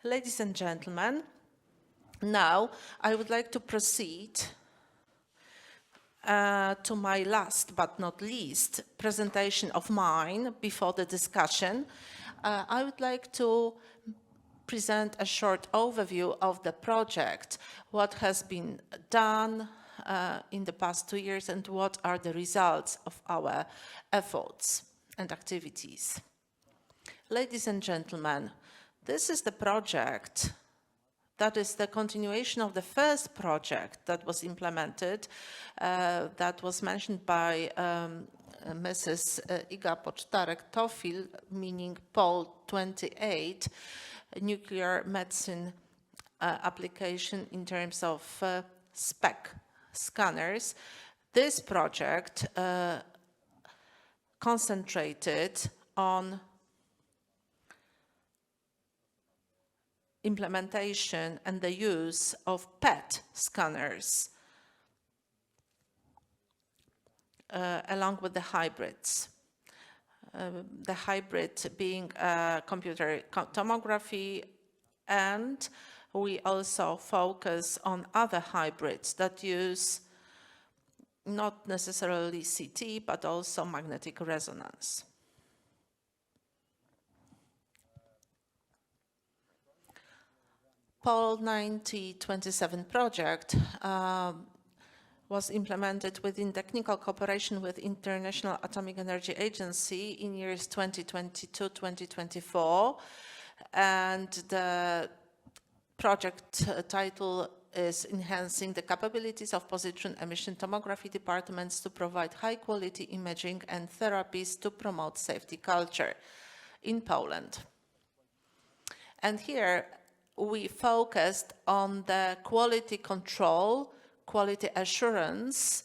Ladies and gentlemen, now I would like to proceed to my last but not least presentation of mine before the discussion. I would like to present a short overview of the project, what has been done in the past 2 years and what are the results of our efforts and activities. Ladies and gentlemen, this is the project that is the continuation of the first project that was implemented, that was mentioned by Mrs. Iga Pocztarek-Tofil, meaning POL28, nuclear medicine application in terms of SPEC scanners. This project concentrated on implementation and the use of PET scanners along with the hybrids. The hybrid being computer tomography, and we also focus on other hybrids that use not necessarily CT, but also magnetic resonance. POL9027 project was implemented within technical cooperation with International Atomic Energy Agency in years 2022-2024, and the project title is Enhancing the Capabilities of Positron Emission Tomography Departments to Provide High-Quality Imaging and Therapies to Promote Safety Culture in Poland. And here we focused on the quality control, quality assurance.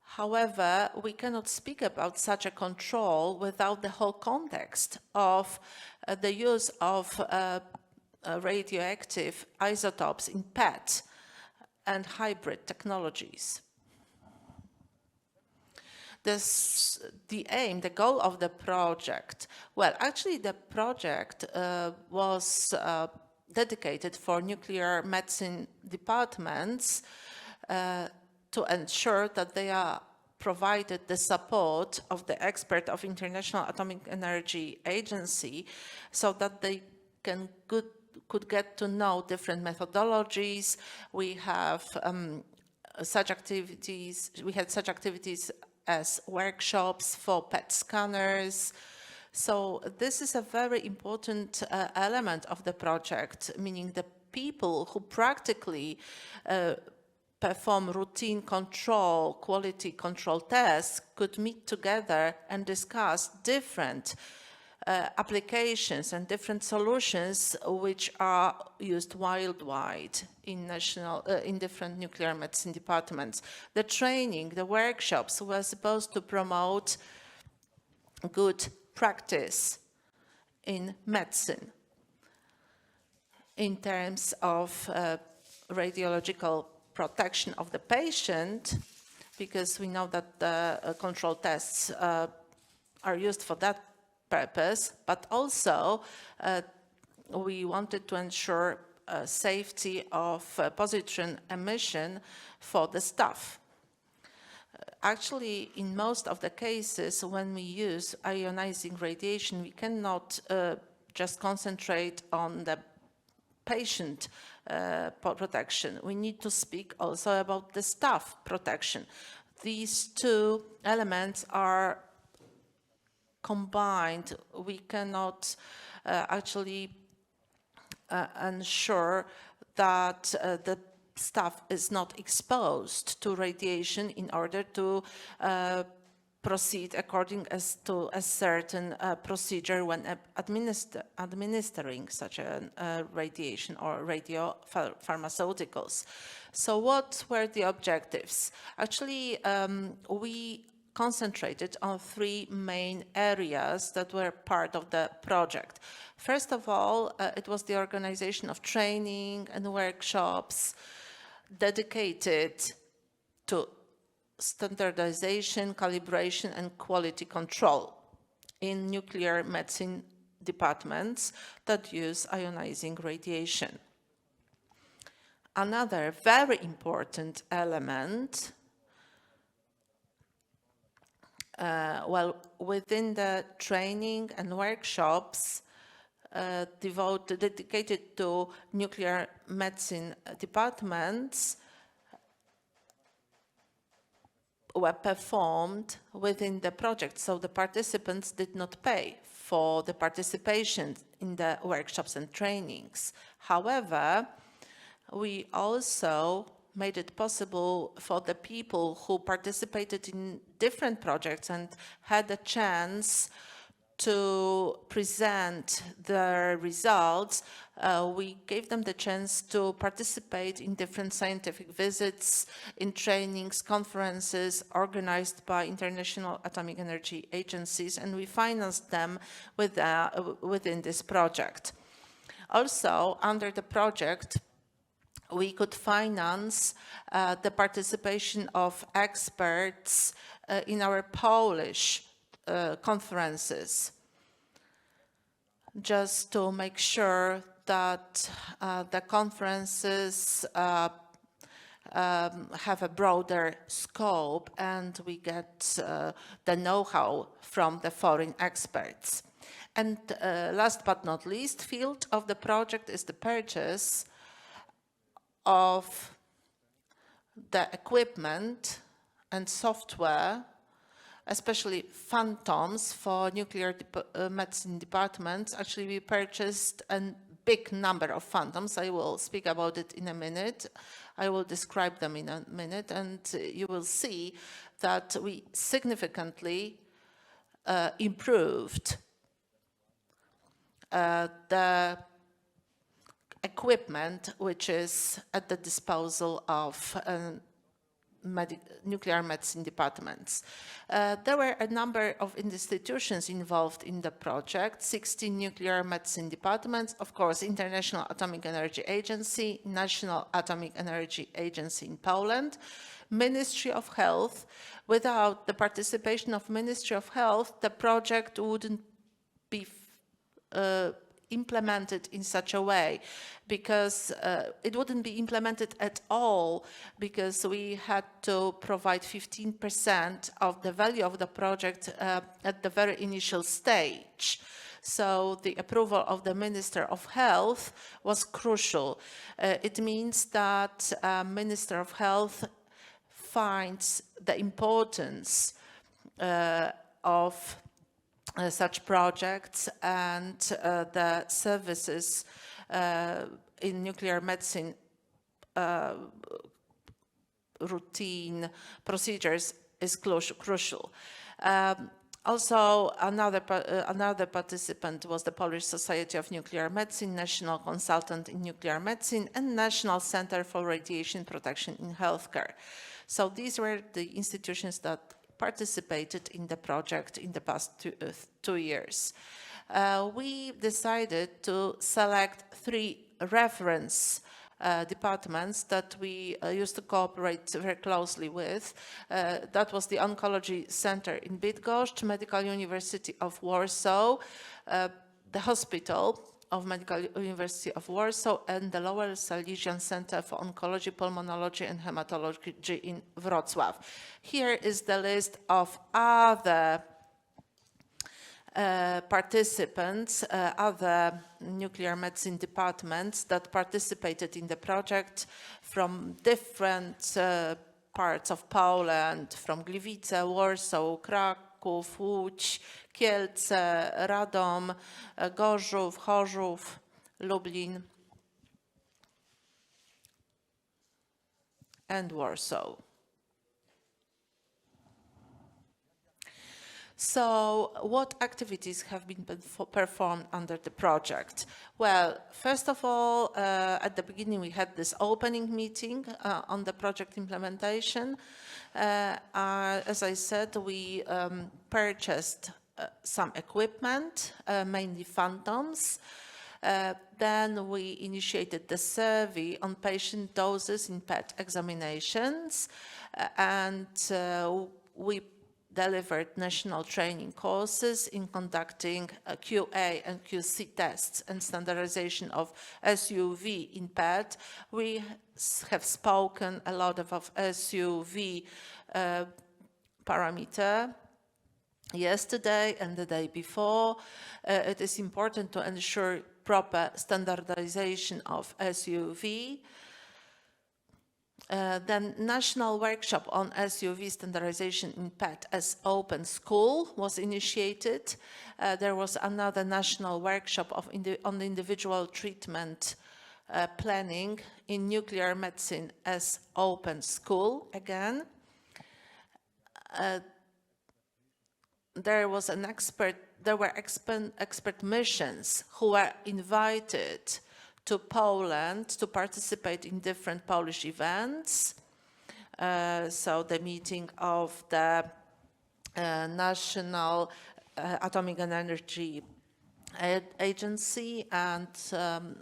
However, we cannot speak about such a control without the whole context of the use of radioactive isotopes in PET and hybrid technologies. The aim, the goal of the project, well, actually the project was dedicated for nuclear medicine departments to ensure that they are provided the support of the expert of International Atomic Energy Agency so that they could get to know different methodologies. We have such activities, we had such activities as workshops for PET scanners. So this is a very important element of the project, meaning the people who practically perform routine control, quality control tests could meet together and discuss different applications and different solutions which are used worldwide in different nuclear medicine departments. The training, the workshops were supposed to promote good practice in medicine in terms of radiological protection of the patient, because we know that the control tests are used for that purpose, but also we wanted to ensure safety of positron emission for the staff. Actually, in most of the cases, when we use ionizing radiation, we cannot just concentrate on the patient protection. We need to speak also about the staff protection. These two elements are combined. We cannot actually ensure that the staff is not exposed to radiation in order to proceed according to a certain procedure when administering such a radiation or radiopharmaceuticals. So what were the objectives? Actually, we concentrated on 3 main areas that were part of the project. First of all, it was the organization of training and workshops dedicated to standardization, calibration, and quality control in nuclear medicine departments that use ionizing radiation. Another very important element, within the training and workshops dedicated to nuclear medicine departments were performed within the project, so the participants did not pay for the participation in the workshops and trainings. However, we also made it possible for the people who participated in different projects and had a chance to present their results. We gave them the chance to participate in different scientific visits, in trainings, conferences organized by international atomic energy agencies, and we financed them within this project. Also, under the project, we could finance the participation of experts in our Polish conferences, just to make sure that the conferences have a broader scope and we get the know-how from the foreign experts. And last but not least, field of the project is the purchase of the equipment and software, especially phantoms for nuclear medicine departments. Actually, we purchased a big number of phantoms. I will speak about it in a minute. I will describe them in a minute, and you will see that we significantly improved the equipment which is at the disposal of nuclear medicine departments. There were a number of institutions involved in the project, 16 nuclear medicine departments, of course, International Atomic Energy Agency, National Atomic Energy Agency in Poland, Ministry of Health. Without the participation of Ministry of Health, the project wouldn't be implemented in such a way, because it wouldn't be implemented at all, because we had to provide 15% of the value of the project at the very initial stage. So the approval of the Minister of Health was crucial. It means that Minister of Health finds the importance of such projects and the services in nuclear medicine routine procedures is crucial. Also, another participant was the Polish Society of Nuclear Medicine, National Consultant in Nuclear Medicine, and National Center for Radiation Protection in Healthcare. So these were the institutions that participated in the project in the past 2 years. We decided to select 3 reference departments that we used to cooperate very closely with. That was the Oncology Center in Bydgoszcz, Medical University of Warsaw, the Hospital of Medical University of Warsaw, and the Lower Silesian Center for Oncology, Pulmonology and Hematology in Wrocław. Here is the list of other participants, other nuclear medicine departments that participated in the project from different parts of Poland, from Gliwice, Warsaw, Kraków, Łódź, Kielce, Radom, Gorzów, Chorzów, Lublin, and Warsaw. So what activities have been performed under the project? Well, first of all, at the beginning we had this opening meeting on the project implementation. As I said, we purchased some equipment, mainly phantoms. Then we initiated the survey on patient doses in PET examinations, and we delivered national training courses in conducting QA and QC tests and standardization of SUV in PET. We have spoken a lot of SUV parameter yesterday and the day before. It is important to ensure proper standardization of SUV. The national workshop on SUV standardization in PET as open school was initiated. There was another national workshop on the individual treatment planning in nuclear medicine as open school again. There were expert missions who were invited to Poland to participate in different Polish events. So the meeting of the National Atomic Energy Agency, and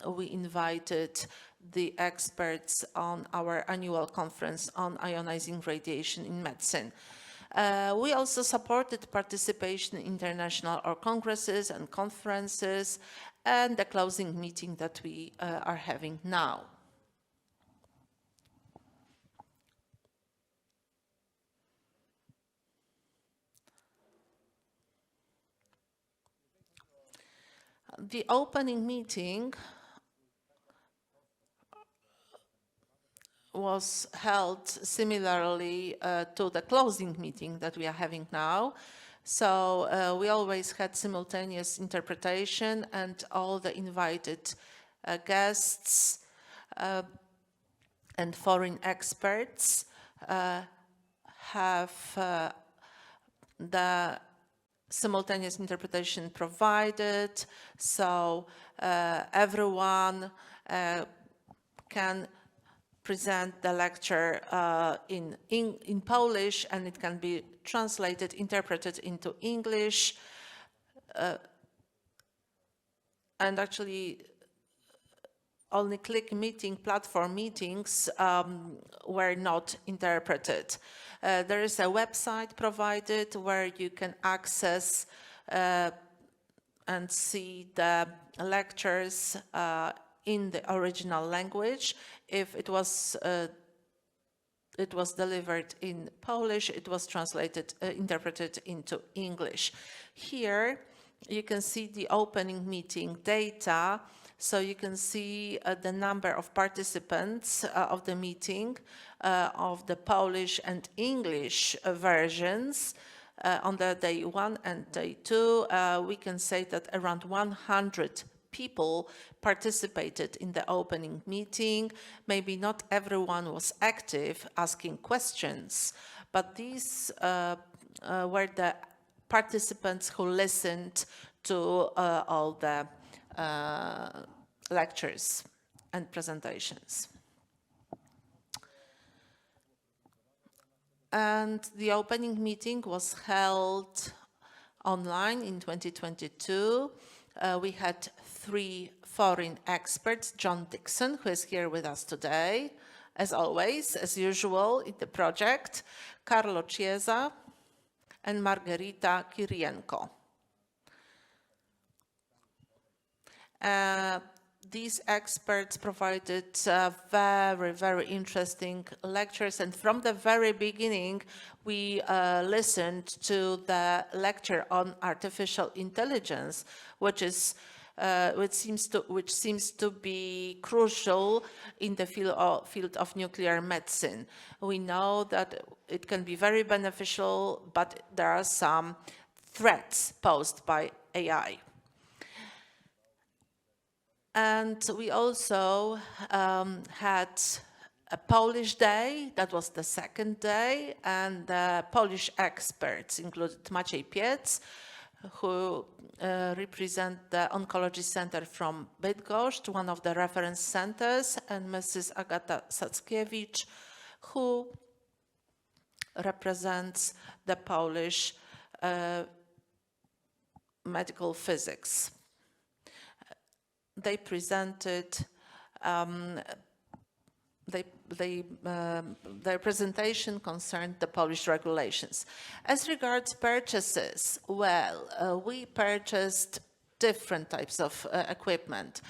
we invited the experts on our annual conference on ionizing radiation in medicine. We also supported participation in international congresses and conferences, and the closing meeting that we are having now. The opening meeting was held similarly to the closing meeting that we are having now. So we always had simultaneous interpretation, and all the invited guests and foreign experts have the simultaneous interpretation provided, so everyone can present the lecture in Polish, and it can be translated, interpreted into English. And actually, only Click meeting, platform meetings were not interpreted. There is a website provided where you can access and see the lectures in the original language. If it was delivered in Polish, it was translated, interpreted into English. Here you can see the opening meeting data. So you can see the number of participants of the meeting of the Polish and English versions. On the day 1 and day 2, we can say that around 100 people participated in the opening meeting. Maybe not everyone was active asking questions, but these were the participants who listened to all the lectures and presentations. And the opening meeting was held online in 2022. We had 3 foreign experts: John Dixon, who is here with us today, as always, as usual in the project, Carlo Chiesa, and Margarita Kirienko. These experts provided very, very interesting lectures, and from the very beginning we listened to the lecture on artificial intelligence, which seems to be crucial in the field of nuclear medicine. We know that it can be very beneficial, but there are some threats posed by AI. And we also had a Polish day. That was the second day, and the Polish experts included Maciej Piec, who represent the Oncology Center from Bydgoszcz, one of the reference centers, and Mrs. Agata Sackiewicz, who represents the Polish medical physics. They presented their presentation concerned the Polish regulations. As regards purchases, well, we purchased different types of equipment.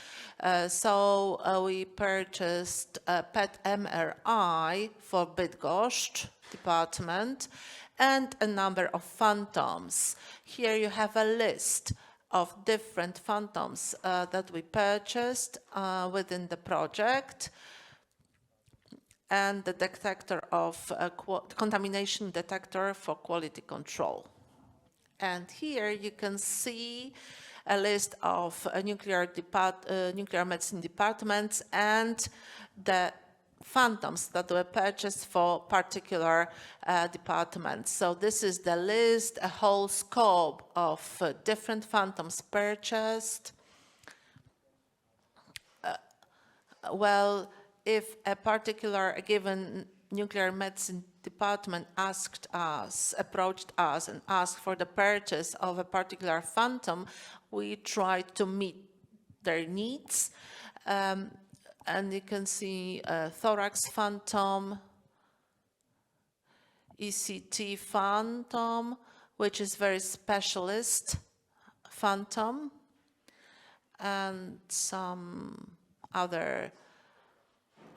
We purchased a PET MRI for Bydgoszcz department and a number of phantoms. Here you have a list of different phantoms that we purchased within the project, and the detector of contamination detector for quality control. And here you can see a list of nuclear medicine departments and the phantoms that were purchased for particular departments. So this is the list, a whole scope of different phantoms purchased. Well, if a given nuclear medicine department approached us and asked for the purchase of a particular phantom, we tried to meet their needs. And you can see thorax phantom, ECT phantom, which is very specialist phantom, and some other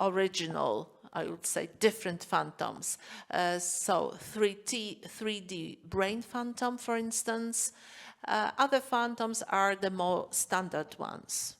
original, I would say, different phantoms. So 3D brain phantom, for instance. Other phantoms are the more standard ones.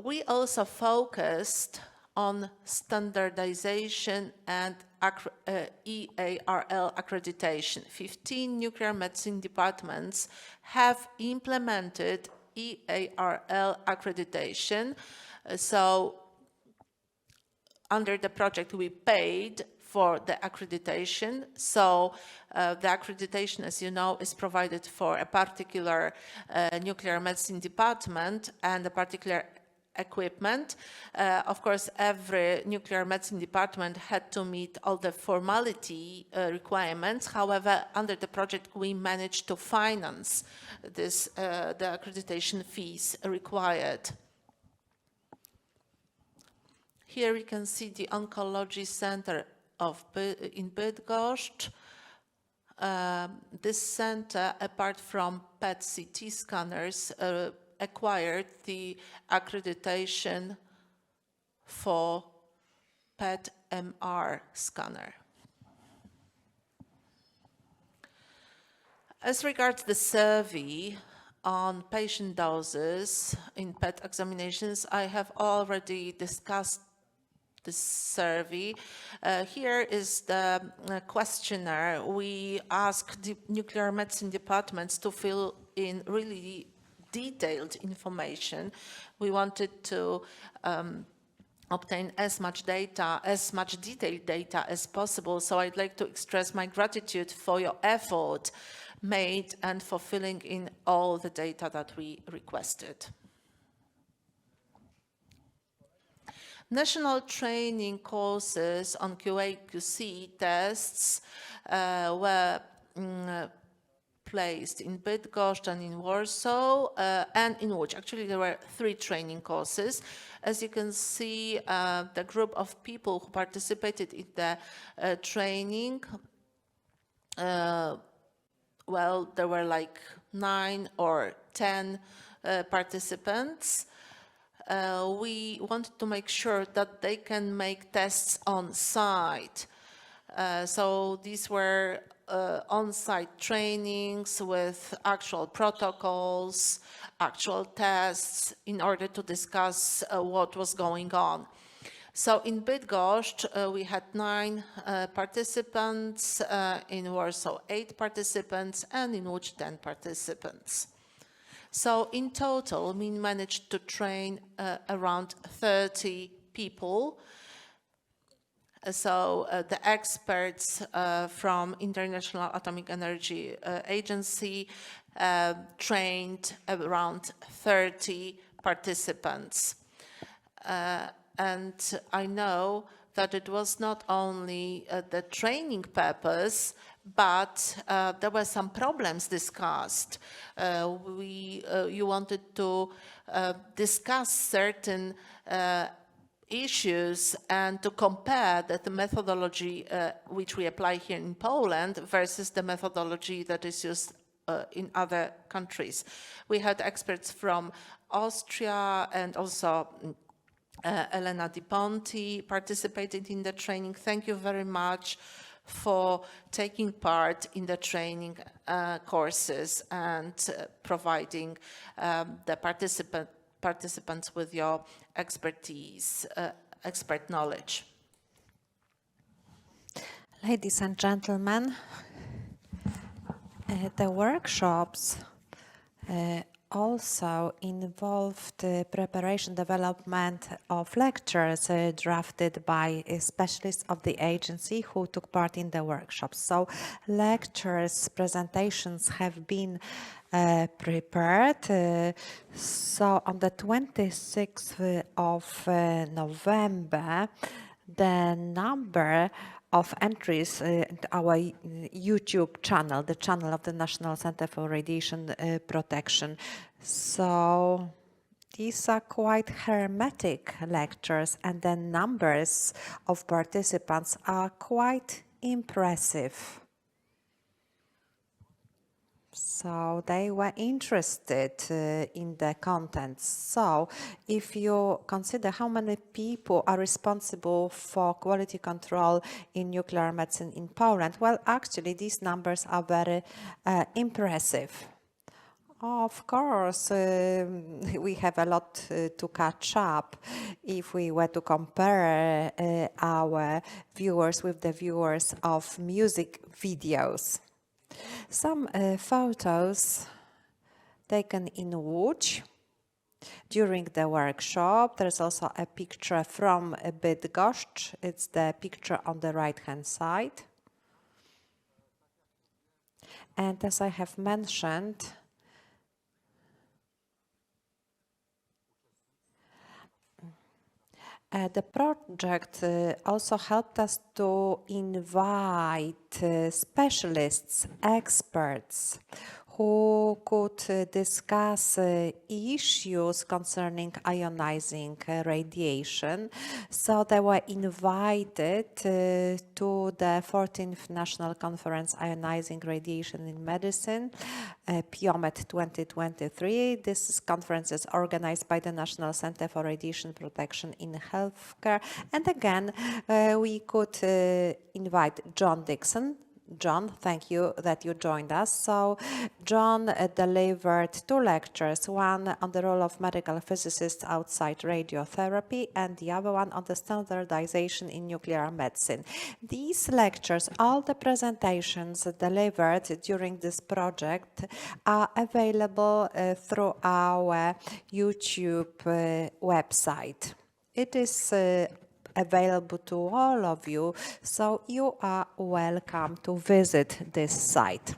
We also focused on standardization and EARL accreditation. 15 nuclear medicine departments have implemented EARL accreditation. So under the project, we paid for the accreditation. So the accreditation, as you know, is provided for a particular nuclear medicine department and a particular equipment. Of course, every nuclear medicine department had to meet all the formality requirements. However, under the project, we managed to finance this, the accreditation fees required. Here we can see the oncology center in Bydgoszcz. This center, apart from PET-CT scanners, acquired the accreditation for PET-MR scanner. As regards the survey on patient doses in PET examinations, I have already discussed this survey. Here is the questionnaire. We asked the nuclear medicine departments to fill in really detailed information. We wanted to obtain as much detailed data as possible. So I'd like to express my gratitude for your effort made and for filling in all the data that we requested. National training courses on QA/QC tests were placed in Bydgoszcz and in Warsaw and in Łódź. Actually, there were 3 training courses. As you can see, the group of people who participated in the training, well, there were like 9 or 10 participants. We wanted to make sure that they can make tests on site. So these were on-site trainings with actual protocols, actual tests, in order to discuss what was going on. So in Bydgoszcz, we had 9 participants, in Warsaw 8 participants, and in Łódź 10 participants. So in total, we managed to train around 30 people. So the experts from International Atomic Energy Agency trained around 30 participants. And I know that it was not only the training purpose, but there were some problems discussed. You wanted to discuss certain issues and to compare that the methodology which we apply here in Poland versus the methodology that is used in other countries. We had experts from Austria and also Elena Di Ponti participated in the training. Thank you very much for taking part in the training courses and providing the participants with your expertise, expert knowledge. Ladies and gentlemen, the workshops also involved preparation, development of lectures drafted by specialists of the agency who took part in the workshops. So lectures, presentations have been prepared. So on the 26th of November, the number of entries in our YouTube channel, the channel of the National Center for Radiation Protection. So these are quite hermetic lectures, and the numbers of participants are quite impressive. So they were interested in the contents. So if you consider how many people are responsible for quality control in nuclear medicine in Poland, well, actually these numbers are very impressive. Of course, we have a lot to catch up if we were to compare our viewers with the viewers of music videos. Some photos taken in Łódź during the workshop. There's also a picture from Bydgoszcz. It's the picture on the right-hand side. And as I have mentioned, the project also helped us to invite specialists, experts who could discuss issues concerning ionizing radiation. So they were invited to the 14th National Conference Ionizing Radiation in Medicine, POMED 2023. This conference is organized by the National Center for Radiation Protection in Healthcare. And again, we could invite John Dixon. John, thank you that you joined us. So John delivered 2 lectures, one on the role of medical physicists outside radiotherapy and the other one on the standardization in nuclear medicine. These lectures, all the presentations delivered during this project are available through our YouTube website. It is available to all of you, so you are welcome to visit this site.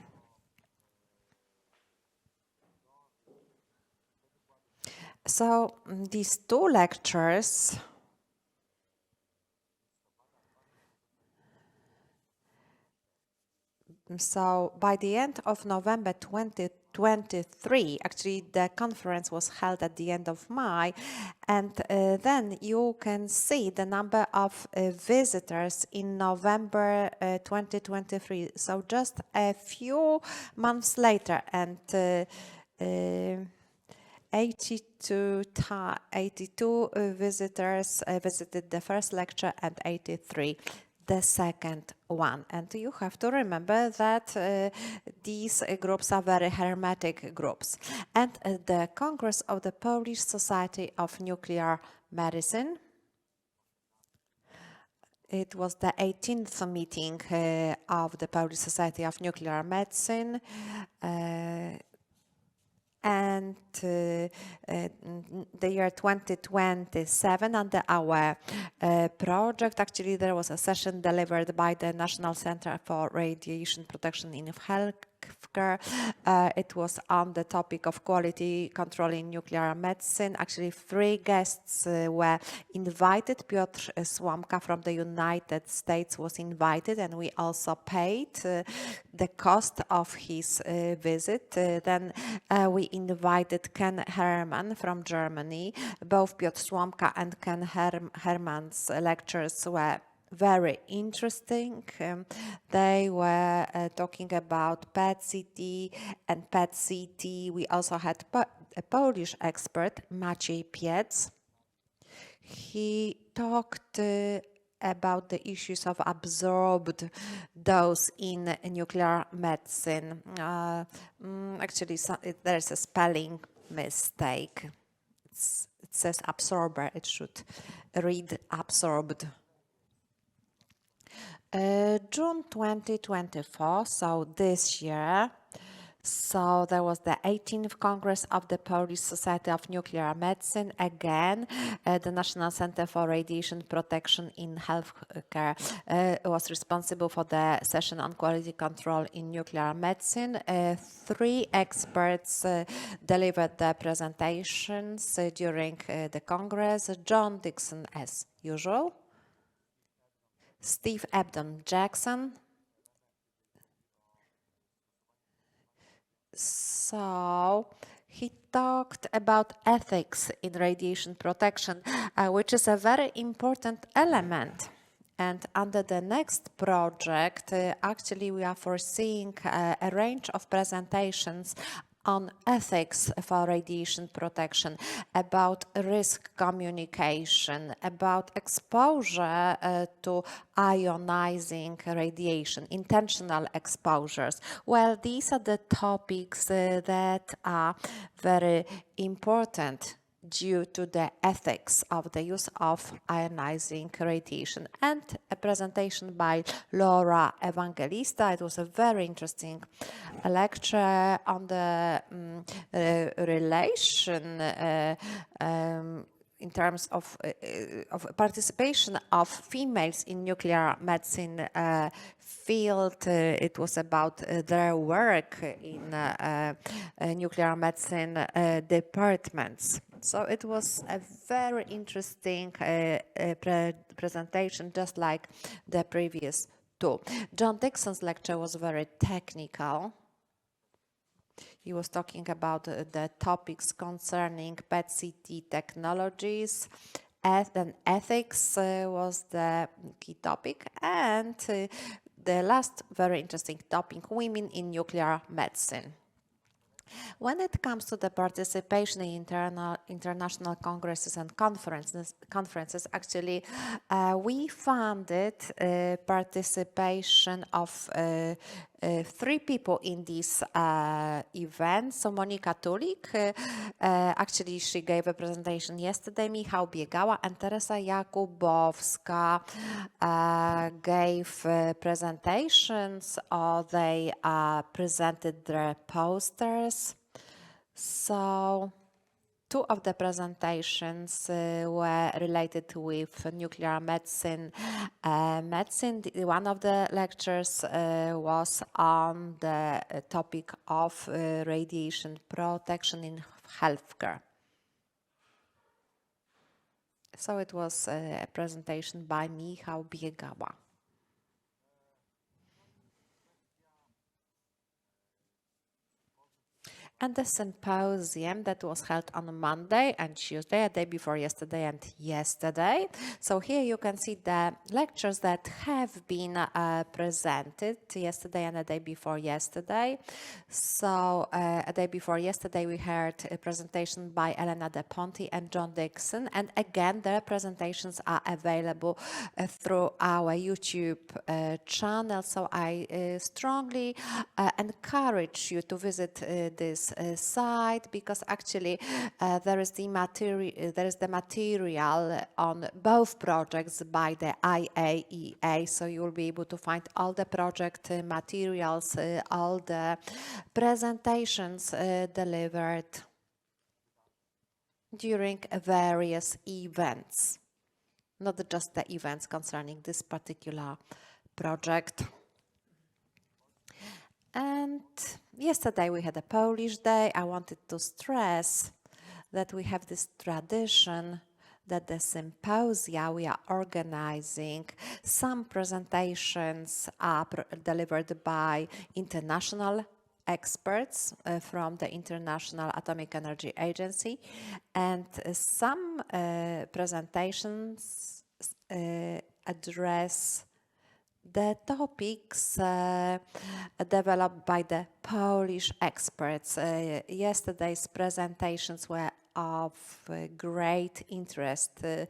So these 2 lectures so by the end of November 2023, actually the conference was held at the end of May, and then you can see the number of visitors in November 2023. So just a few months later, and 82 visitors visited the first lecture and 83 the second one. And you have to remember that these groups are very hermetic groups. And the Congress of the Polish Society of Nuclear Medicine, it was the 18th meeting of the Polish Society of Nuclear Medicine, and the year 2027 under our project. Actually, there was a session delivered by the National Center for Radiation Protection in It was on the topic of quality control in nuclear medicine. Actually, 3 guests were invited. Piotr Słomka from the United States was invited, and we also paid the cost of his visit. Then we invited Ken Herman from Germany. Both Piotr Słomka and Ken Herman's lectures were very interesting. They were talking about PET-CT and PET-CT. We also had a Polish expert, Maciej Piec. He talked about the issues of absorbed dose in nuclear medicine. Actually, there's a spelling mistake. It says absorber. It should read absorbed. June 2024, so this year, so there was the 18th Congress of the Polish Society of Nuclear Medicine. Again, the National Center for Radiation Protection in Healthcare was responsible for the session on quality control in nuclear medicine. 3 experts delivered their presentations during the Congress. John Dixon, as usual. Steve Ebdon-Jackson. So he talked about ethics in radiation protection, which is a very important element. And under the next project, actually we are foreseeing a range of presentations on ethics for radiation protection, about risk communication, about exposure to ionizing radiation, intentional exposures. Well, these are the topics that are very important due to the ethics of the use of ionizing radiation, and a presentation by Laura Evangelista. It was a very interesting lecture on the relation in terms of participation of females in nuclear medicine field. It was about their work in nuclear medicine departments. So it was a very interesting presentation, just like the previous 2. John Dixon's lecture was very technical. He was talking about the topics concerning PET-CT technologies, and ethics was the key topic. And the last very interesting topic, women in nuclear medicine. When it comes to the participation in international congresses and conferences, actually, we funded participation of 3 people in this event. So Monika Tulik, actually she gave a presentation yesterday, Michał Biegała, and Teresa Jakubowska gave presentations, or they presented their posters. So 2 of the presentations were related with nuclear medicine. One of the lectures was on the topic of radiation protection in healthcare. So it was a presentation by Michał Biegała. And the symposium that was held on Monday and Tuesday, a day before yesterday and yesterday. So here you can see the lectures that have been presented yesterday and a day before yesterday. So a day before yesterday we heard a presentation by Elena De Ponti and John Dixon, and again their presentations are available through our YouTube channel. So I strongly encourage you to visit this site, because actually there is the material on both projects by the IAEA, so you will be able to find all the project materials, all the presentations delivered during various events, not just the events concerning this particular project. And yesterday we had a Polish Day. I wanted to stress that we have this tradition that the symposia we are organizing, some presentations are delivered by international experts from the International Atomic Energy Agency, and some presentations address the topics developed by the Polish experts. Yesterday's presentations were of great interest for